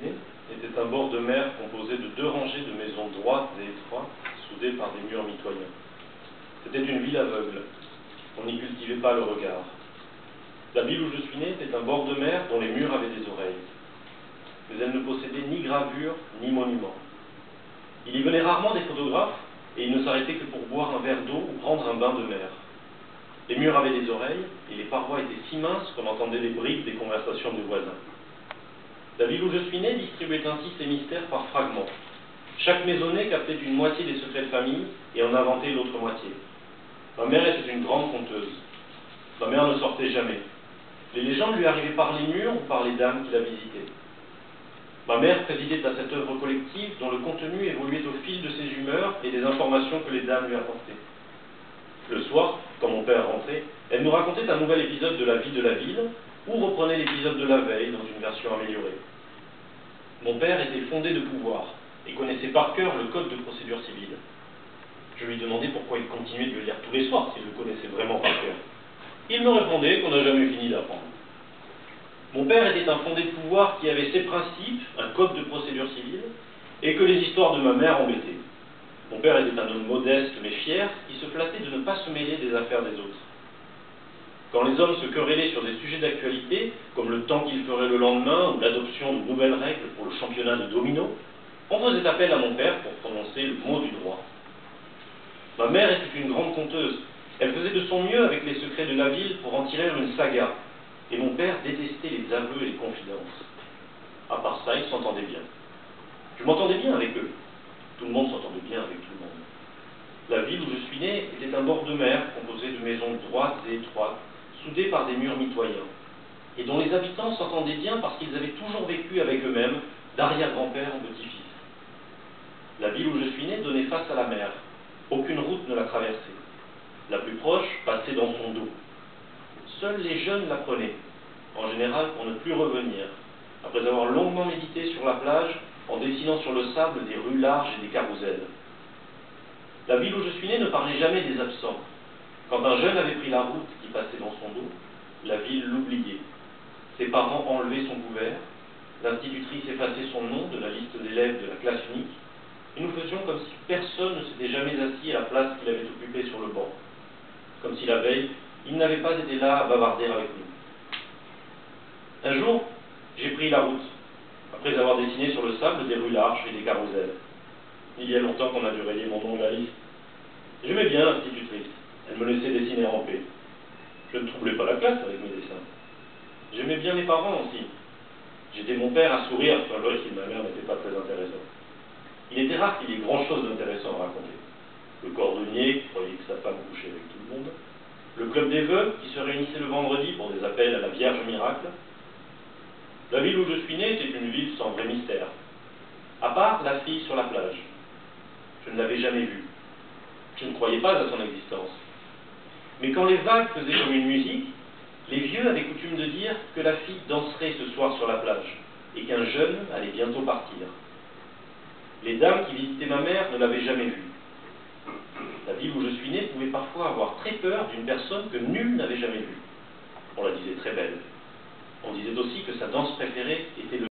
Était un bord de mer composé de 2 rangées de maisons droites et étroites, soudées par des murs mitoyens. C'était une ville aveugle. On n'y cultivait pas le regard. La ville où je suis né était un bord de mer dont les murs avaient des oreilles. Mais elle ne possédait ni gravure ni monument. Il y venait rarement des photographes et ils ne s'arrêtaient que pour boire un verre d'eau ou prendre un bain de mer. Les murs avaient des oreilles et les parois étaient si minces qu'on entendait les briques des conversations des voisins. La ville où je suis né distribuait ainsi ses mystères par fragments. Chaque maisonnée captait une moitié des secrets de famille et en inventait l'autre moitié. Ma mère était une grande conteuse. Ma mère ne sortait jamais. Les légendes lui arrivaient par les murs ou par les dames qui la visitaient. Ma mère présidait à cette œuvre collective dont le contenu évoluait au fil de ses humeurs et des informations que les dames lui apportaient. Le soir, quand mon père rentrait, elle nous racontait un nouvel épisode de la vie de la ville ou reprenait l'épisode de la veille dans une version améliorée. Mon père était fondé de pouvoir et connaissait par cœur le code de procédure civile. Je lui demandais pourquoi il continuait de le lire tous les soirs s'il le connaissait vraiment par cœur. Il me répondait qu'on n'a jamais fini d'apprendre. Mon père était un fondé de pouvoir qui avait ses principes, un code de procédure civile, et que les histoires de ma mère embêtaient. Mon père était un homme modeste mais fier, qui se flattait de ne pas se mêler des affaires des autres. Quand les hommes se querellaient sur des sujets d'actualité, comme le temps qu'il ferait le lendemain ou l'adoption de nouvelles règles pour le championnat de domino, on faisait appel à mon père pour prononcer le mot du droit. Ma mère était une grande conteuse. Elle faisait de son mieux avec les secrets de la ville pour en tirer une saga. Et mon père détestait les aveux et les confidences. À part ça, ils s'entendaient bien. Je m'entendais bien avec eux. Tout le monde s'entendait bien avec tout le monde. La ville où je suis né était un bord de mer composé de maisons droites et étroites, soudées par des murs mitoyens, et dont les habitants s'entendaient bien parce qu'ils avaient toujours vécu avec eux-mêmes, d'arrière-grand-père en petit-fils. La ville où je suis né donnait face à la mer. Aucune route ne la traversait. La plus proche passait dans son dos. Seuls les jeunes la prenaient, en général pour ne plus revenir, après avoir longuement médité sur la plage, en dessinant sur le sable des rues larges et des carousels. La ville où je suis né ne parlait jamais des absents. Quand un jeune avait pris la route qui passait dans son dos, la ville l'oubliait. Ses parents enlevaient son couvert, l'institutrice effaçait son nom de la liste d'élèves de la classe unique, et nous faisions comme si personne ne s'était jamais assis à la place qu'il avait occupée sur le banc. Comme si la veille, il n'avait pas été là à bavarder avec nous. Un jour, j'ai pris la route, après avoir dessiné sur le sable des rues larges et des carousels. Il y a longtemps qu'on a dû rayer mon nom de la liste. J'aimais bien l'institutrice, elle me laissait dessiner en paix. Je ne troublais pas la classe avec mes dessins. J'aimais bien mes parents aussi. J'étais mon père à sourire sur le si ma mère n'était pas très intéressante. Il était rare qu'il y ait grand-chose d'intéressant à raconter. Le cordonnier qui croyait que sa femme couchait avec tout le monde, le club des veuves qui se réunissait le vendredi pour des appels à la Vierge miracle. La ville où je suis né était une ville sans vrai mystère, à part la fille sur la plage. Je ne l'avais jamais vue. Je ne croyais pas à son existence. Mais quand les vagues faisaient comme une musique, les vieux avaient coutume de dire que la fille danserait ce soir sur la plage et qu'un jeune allait bientôt partir. Les dames qui visitaient ma mère ne l'avaient jamais vue. La ville où je suis né pouvait parfois avoir très peur d'une personne que nul n'avait jamais vue. On la disait très belle. On disait aussi que sa danse préférée était le